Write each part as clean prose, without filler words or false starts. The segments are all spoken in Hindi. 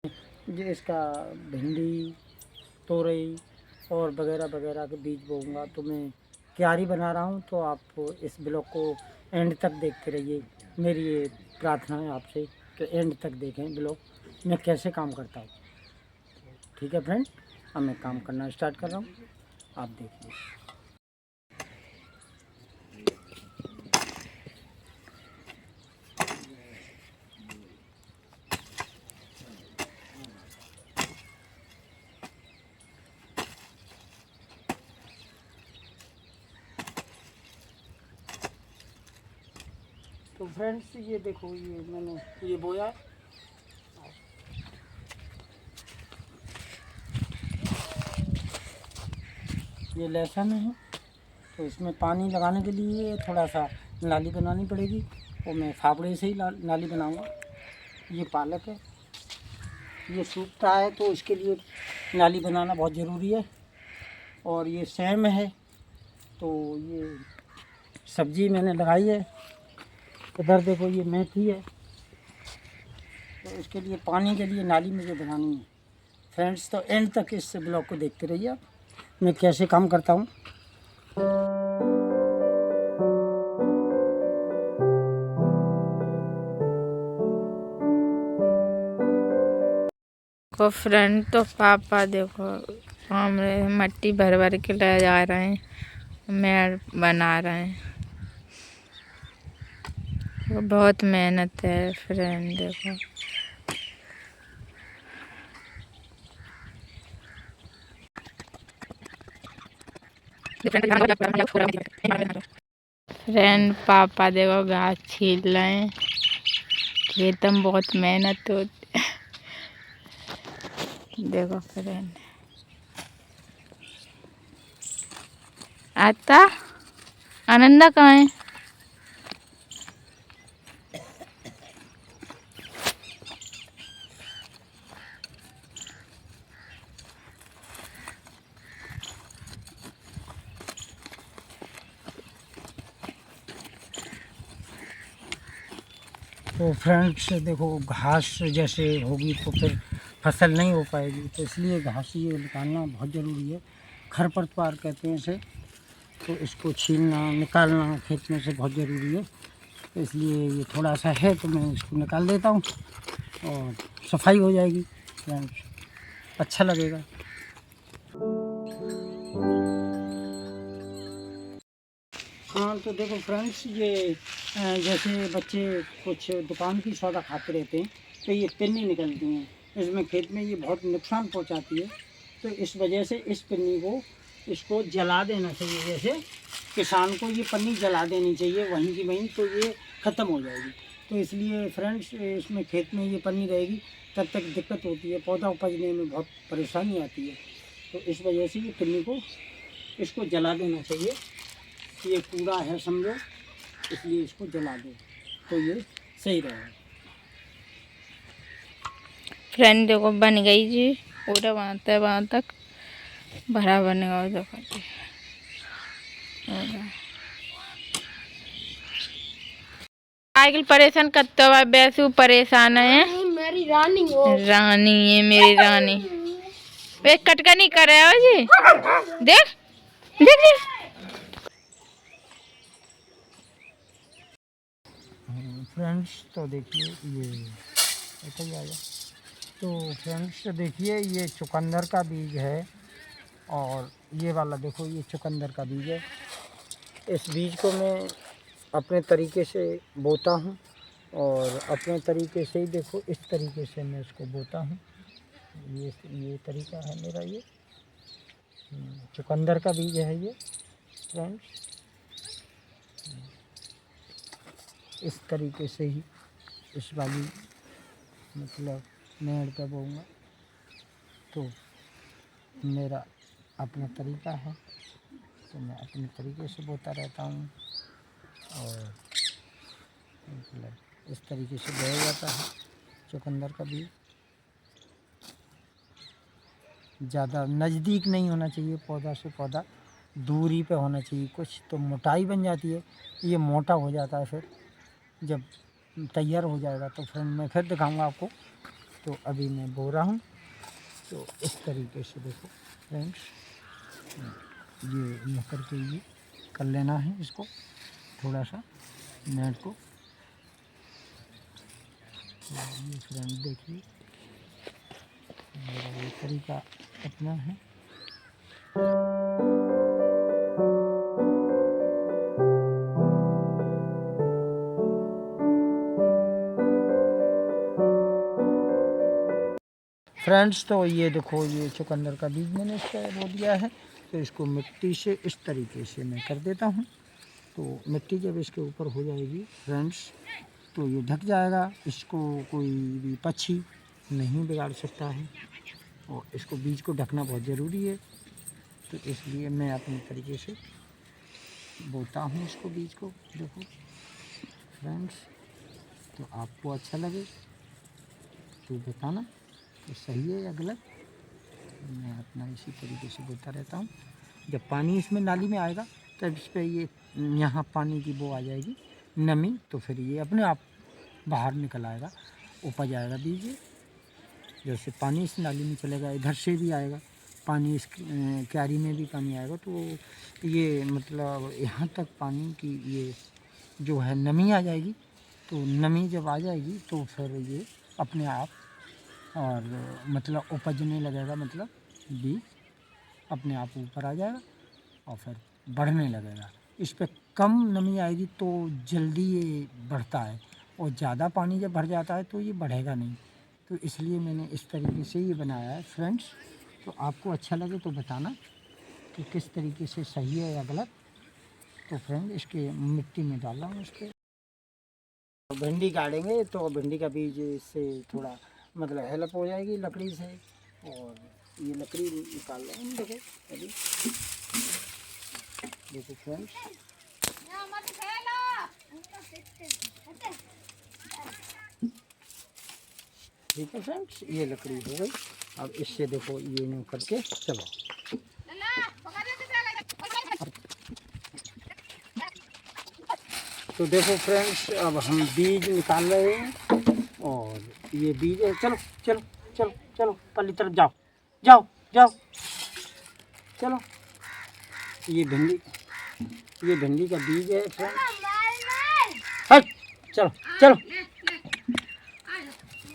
जो इसका भिंडी, तोरई और वगैरह वगैरह के बीज बोऊंगा। तो मैं क्यारी बना रहा हूँ, तो आप इस ब्लॉग को एंड तक देखते रहिए। मेरी ये प्रार्थना है आपसे कि एंड तक देखें ब्लॉग मैं कैसे काम करता हूँ। ठीक है फ्रेंड, अब मैं काम करना स्टार्ट कर रहा हूँ, आप देखिए। तो फ्रेंड्स ये देखो, ये मैंने ये बोया है। ये लहसुन है, तो इसमें पानी लगाने के लिए थोड़ा सा नाली बनानी पड़ेगी, और मैं फावड़े से ही नाली बनाऊंगा। ये पालक है, ये सूखता है तो इसके लिए नाली बनाना बहुत ज़रूरी है। और ये सेम है, तो ये सब्जी मैंने लगाई है। इधर देखो ये मेथी है, तो इसके लिए पानी के लिए नाली मुझे बनानी है। फ्रेंड्स, तो एंड तक इस ब्लॉग को देखते रहिए आप, मैं कैसे काम करता हूँ। को फ्रेंड, तो पापा देखो हमरे मट्टी भर भर के ले जा रहे हैं, मेड़ बना रहे हैं। बहुत मेहनत है फ्रेंड, देखो। फ्रेंड, पापा देखो घास छील रहे हैं। खेत में बहुत मेहनत होती है। देखो फ्रेंड, आता आनंदा कहाँ है? तो फ्रेंड्स देखो, घास जैसे होगी तो फिर फसल नहीं हो पाएगी, तो इसलिए घास ये निकालना बहुत ज़रूरी है। खरपतवार कहते हैं इसे, तो इसको छीलना निकालना खेत में से बहुत ज़रूरी है। तो इसलिए ये थोड़ा सा है, तो मैं इसको निकाल देता हूँ और सफाई हो जाएगी फ्रेंड्स, अच्छा लगेगा। हाँ, तो देखो फ्रेंड्स, ये जैसे बच्चे कुछ दुकान की सौदा खाते रहते हैं, तो ये पिन्नी निकलती हैं इसमें, खेत में ये बहुत नुकसान पहुंचाती है। तो इस वजह से इस पिन्नी को इसको जला देना चाहिए। जैसे किसान को ये पन्नी जला देनी चाहिए वहीं की वहीं, तो ये ख़त्म हो जाएगी। तो इसलिए फ्रेंड्स, इसमें खेत में ये पन्नी रहेगी तब तक दिक्कत होती है, पौधा उपजने में बहुत परेशानी आती है। तो इस वजह से ये पिन्नी को इसको जला देना चाहिए। ये कूड़ा है समझो, इसलिए इसको जला दो तो ये सही रहेगा। फ्रेंड देखो बन गई जी, पूरा वहाँ तक भरा बनेगा। देखो साइकिल परेशान करते हुआ बैसू परेशान है। मेरी रानी हो। रानी है मेरी रानी। वे कटका नहीं कर रहे हो जी, देख देख देख। फ्रेंड्स, तो देखिए ये ऐसा ही आया। तो फ्रेंड्स देखिए, ये चुकंदर का बीज है, और ये वाला देखो ये चुकंदर का बीज है। इस बीज को मैं अपने तरीके से बोता हूँ, और अपने तरीके से ही देखो इस तरीके से मैं इसको बोता हूँ। ये तरीका है मेरा। ये चुकंदर का बीज है ये फ्रेंड्स। इस तरीके से ही इस वाली मतलब मेड़ पे बोऊंगा, तो मेरा अपना तरीका है, तो मैं अपने तरीके से बोता रहता हूँ। और मतलब इस तरीके से बोया जाता है चुकंदर का बीज। ज़्यादा नज़दीक नहीं होना चाहिए, पौधा से पौधा दूरी पे होना चाहिए। कुछ तो मोटाई बन जाती है, ये मोटा हो जाता है। फिर जब तैयार हो जाएगा तो फिर मैं फिर दिखाऊंगा आपको तो अभी मैं बो रहा हूँ। तो इस तरीके से देखो फ्रेंड्स, ये यूँ करके ये कर लेना है इसको थोड़ा सा नेट को। तो ये फ्रेंड देखिए मेरा ये तरीका अपना है। फ्रेंड्स तो ये देखो ये चुकंदर का बीज मैंने इसका बो दिया है। तो इसको मिट्टी से इस तरीके से मैं कर देता हूँ। तो मिट्टी जब इसके ऊपर हो जाएगी फ्रेंड्स तो ये ढक जाएगा। इसको कोई भी पक्षी नहीं बिगाड़ सकता है और इसको बीज को ढकना बहुत ज़रूरी है। तो इसलिए मैं अपने तरीके से बोता हूँ इसको बीज को। देखो फ्रेंड्स, तो आपको अच्छा लगे तो बताना तो सही है या गलत। मैं अपना इसी तरीके से बोता रहता हूँ। जब पानी इसमें नाली में आएगा तब इस पर ये यहाँ पानी की वो आ जाएगी नमी, तो फिर ये अपने आप बाहर निकल आएगा, उपज आएगा बीज। जैसे पानी इस नाली में चलेगा, इधर से भी आएगा पानी, इस क्यारी में भी पानी आएगा। तो ये मतलब यहाँ तक पानी की ये जो है नमी आ जाएगी। तो नमी जब आ जाएगी तो फिर ये अपने आप और मतलब उपजने लगेगा, मतलब बीज अपने आप ऊपर आ जाएगा और फिर बढ़ने लगेगा। इस पर कम नमी आएगी तो जल्दी ये बढ़ता है और ज़्यादा पानी जब भर जाता है तो ये बढ़ेगा नहीं। तो इसलिए मैंने इस तरीके से ये बनाया है फ्रेंड्स। तो आपको अच्छा लगे तो बताना कि किस तरीके से सही है या गलत। तो फ्रेंड इसके मिट्टी में डाल रहा हूँ इसके। भिंडी काटेंगे तो भिंडी का बीज से थोड़ा मतलब हेल्प हो जाएगी लकड़ी से। और ये लकड़ी निकाल रहे हैं देखो अभी। देखो फ्रेंड्स, ठीक है फ्रेंड्स, ये लकड़ी हो गई। अब इससे देखो ये यूँ करके चलो। तो देखो फ्रेंड्स, अब हम बीज निकाल रहे हैं और ये बीज है। चलो चलो चलो चलो पल्ली तरफ जाओ जाओ जाओ चलो। ये भिंडी का बीज है फ्रेंड्स। हट चलो चलो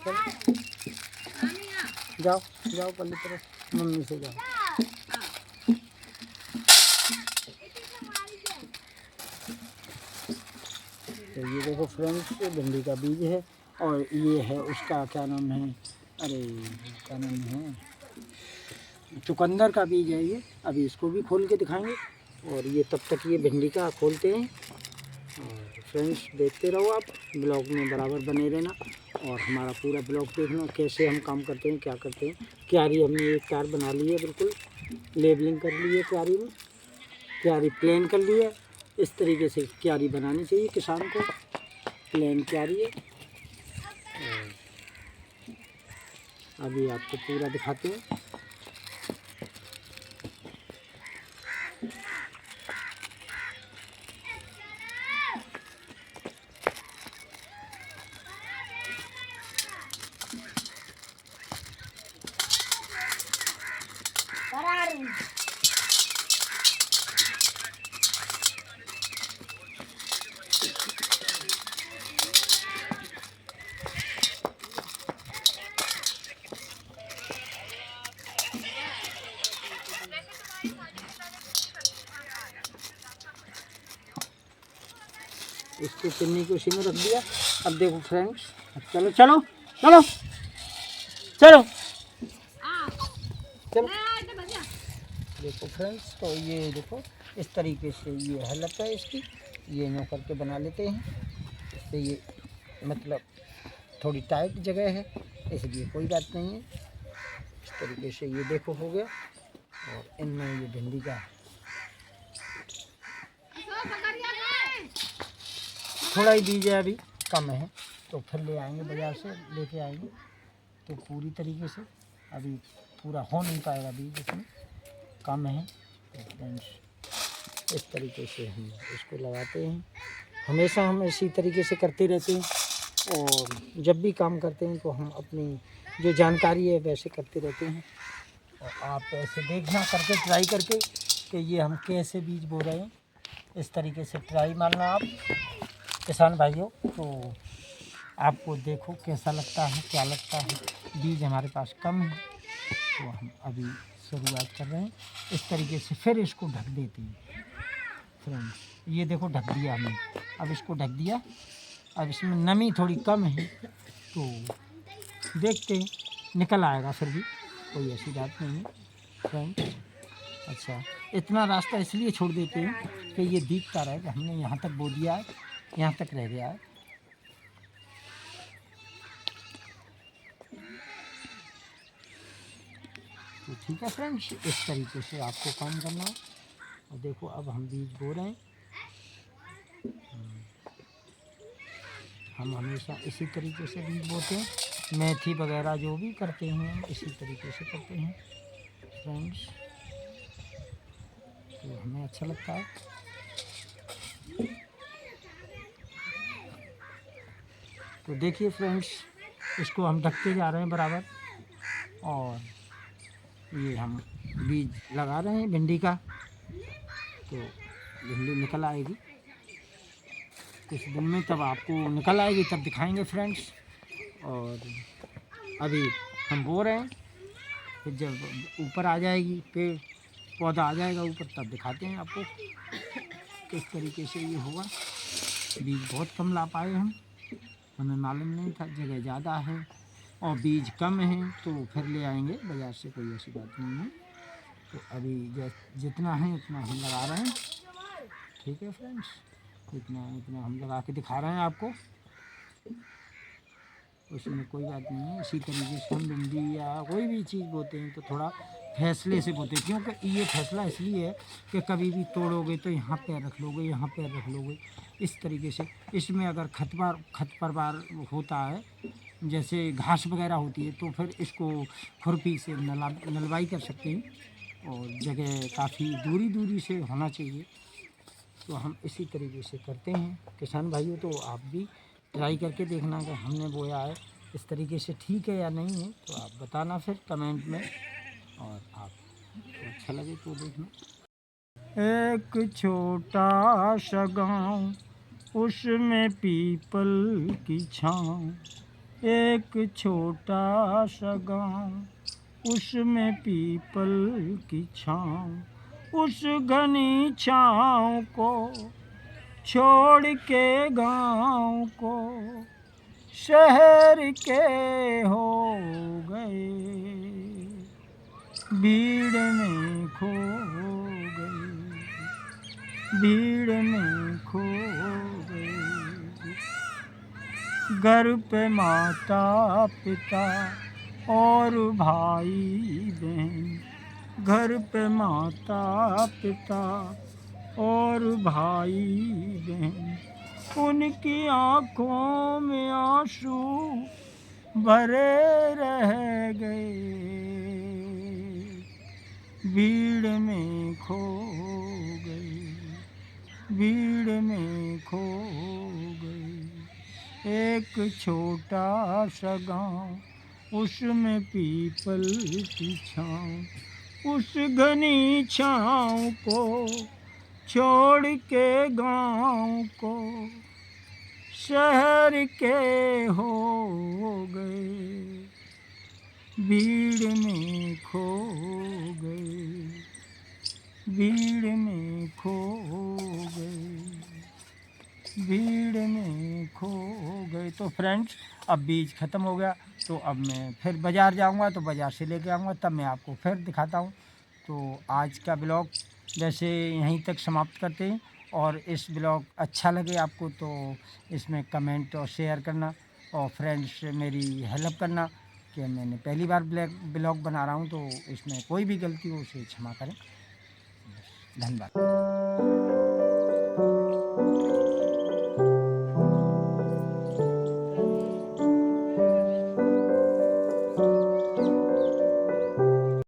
चलो जाओ जाओ पल्ली तरफ, मम्मी से जाओ। तो ये देखो फ्रेंड्स भिंडी का बीज है और ये है उसका क्या नाम है, अरे क्या नाम है, चुकंदर का बीज है ये। अभी इसको भी खोल के दिखाएंगे और ये तब तक ये भिंडी का खोलते हैं। और फ्रेंड्स देखते रहो, आप ब्लॉग में बराबर बने रहना और हमारा पूरा ब्लॉग देखना कैसे हम काम करते हैं, क्या करते हैं। क्यारी हमने एक क्यार बना ली है, बिल्कुल लेबलिंग कर ली है क्यारी में, क्यारी प्लेन कर ली है। इस तरीके से क्यारी बनानी चाहिए किसान को, प्लेन क्यारी है। अभी आपको पूरा दिखाते हैं। इसको पिन्नी को उसी में रख दिया। अब देखो फ्रेंड्स, चलो चलो चलो चलो चलो। देखो फ्रेंड्स, तो ये देखो इस तरीके से ये हालत है इसकी। ये यूँ करके बना लेते हैं। इससे ये मतलब थोड़ी टाइट जगह है, इसलिए कोई बात नहीं है। इस तरीके से ये देखो हो गया। और इनमें ये भिंडी का थोड़ा ही बीज है, अभी कम है, तो फिर ले आएंगे बाज़ार से, लेके आएंगे तो पूरी तरीके से। अभी पूरा हो नहीं पाएगा बीज, इसमें कम है। तो फ्रेंड्स इस तरीके से हम इसको लगाते हैं। हमेशा हम इसी तरीके से करते रहते हैं और जब भी काम करते हैं तो हम अपनी जो जानकारी है वैसे करते रहते हैं। और आप ऐसे देखना करके ट्राई करके कि ये हम कैसे बीज बो रहे हैं, इस तरीके से ट्राई मारना आप किसान भाइयों। तो आपको देखो कैसा लगता है, क्या लगता है। बीज हमारे पास कम है तो हम अभी शुरुआत कर रहे हैं इस तरीके से। फिर इसको ढक देते हैं फ्रेंड्स। ये देखो ढक दिया हमने, अब इसको ढक दिया। अब इसमें नमी थोड़ी कम है तो देखते हैं, निकल आएगा फिर भी, कोई ऐसी बात नहीं है फ्रेंड्स। अच्छा, इतना रास्ता इसलिए छोड़ देते हैं कि ये दिखता रहे कि हमने यहाँ तक बो दिया है, यहाँ तक रह गया है। तो ठीक है फ्रेंड्स, इस तरीके से आपको काम करना है। और देखो अब हम बीज बो रहे हैं। हम हमेशा इसी तरीके से बीज बोते हैं। मेथी वगैरह जो भी करते हैं हम इसी तरीके से करते हैं फ्रेंड्स। तो हमें अच्छा लगता है। तो देखिए फ्रेंड्स, इसको हम ढकते जा रहे हैं बराबर। और ये हम बीज लगा रहे हैं भिंडी का। तो भिंडी निकल आएगी कुछ दिन में, तब आपको निकल आएगी, तब दिखाएंगे फ्रेंड्स। और अभी हम बो रहे हैं, फिर जब ऊपर आ जाएगी, पेड़ पौधा आ जाएगा ऊपर, तब दिखाते हैं आपको किस तरीके से ये होगा। बीज बहुत कम ला पाए हम, हमें मालूम नहीं था, जगह ज़्यादा है और बीज कम है तो फिर ले आएंगे बाज़ार से, कोई ऐसी बात नहीं है। तो अभी जितना है उतना हम लगा रहे हैं। ठीक है फ्रेंड्स, इतना हम लगा के दिखा रहे हैं आपको, उसमें कोई बात नहीं है। इसी तरीके से हम भिंडी या कोई भी चीज़ बोते हैं तो थोड़ा फैसले से बोते हैं, क्योंकि ये फैसला इसलिए है कि कभी भी तोड़ोगे तो यहाँ पैर रख लोगे, यहाँ पैर रख लोगे, इस तरीके से। इसमें अगर खरपतवार होता है, जैसे घास वगैरह होती है, तो फिर इसको खुरपी से नलवाई कर सकते हैं। और जगह काफ़ी दूरी से होना चाहिए। तो हम इसी तरीके से करते हैं किसान भाइयों। तो आप भी ट्राई करके देखना कि हमने बोया है इस तरीके से ठीक है या नहीं है, तो आप बताना फिर कमेंट में। और आपको अच्छा लगे तो देखना। एक छोटा सा गाँव, उसमें पीपल की छाँव। एक छोटा सा गाँव, उसमें पीपल की छाँव। उस घनी छाँव को छोड़ के गाँव को शहर के हो गए, भीड़ में खो गए, भीड़ में खो गए। घर पे माता पिता और भाई बहन, घर पे माता पिता और भाई बहन, उनकी आँखों में आंसू भरे रह गए, भीड़ में खो गए, भीड़ में खो गए। एक छोटा सा गाँव, उसमें पीपल की छाँव। उस घनी छाँव को छोड़ के गाँव को शहर के हो गए, भीड़ में खो गए, भीड़ में खो गए, भीड़ में खो गए। तो फ्रेंड्स, अब बीज ख़त्म हो गया, तो अब मैं फिर बाज़ार जाऊंगा, तो बाज़ार से लेके आऊँगा, तब मैं आपको फिर दिखाता हूँ। तो आज का ब्लॉग वैसे यहीं तक समाप्त करते हैं। और इस ब्लॉग अच्छा लगे आपको तो इसमें कमेंट और शेयर करना, और फ्रेंड्स मेरी हेल्प करना कि मैंने पहली बार ब्लॉग बना रहा हूँ, तो इसमें कोई भी गलती हो उसे क्षमा करें। धन्यवाद।